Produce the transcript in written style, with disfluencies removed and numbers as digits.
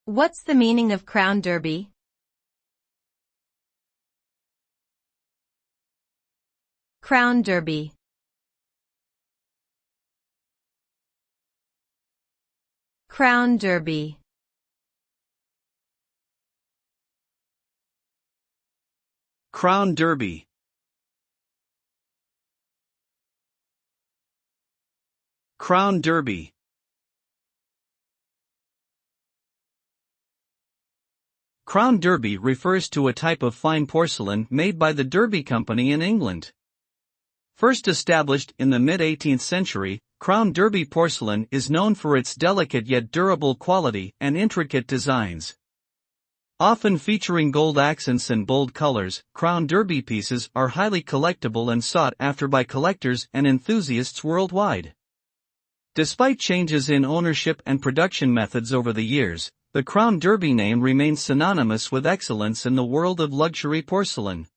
What's the meaning of Crown Derby? Crown Derby. Crown Derby. Crown Derby. Crown Derby. Crown Derby refers to a type of fine porcelain made by the Derby Company in England. First established in the mid-18th century, Crown Derby porcelain is known for its delicate yet durable quality and intricate designs. Often featuring gold accents and bold colors, Crown Derby pieces are highly collectible and sought after by collectors and enthusiasts worldwide. Despite changes in ownership and production methods over the years, the Crown Derby name remains synonymous with excellence in the world of luxury porcelain.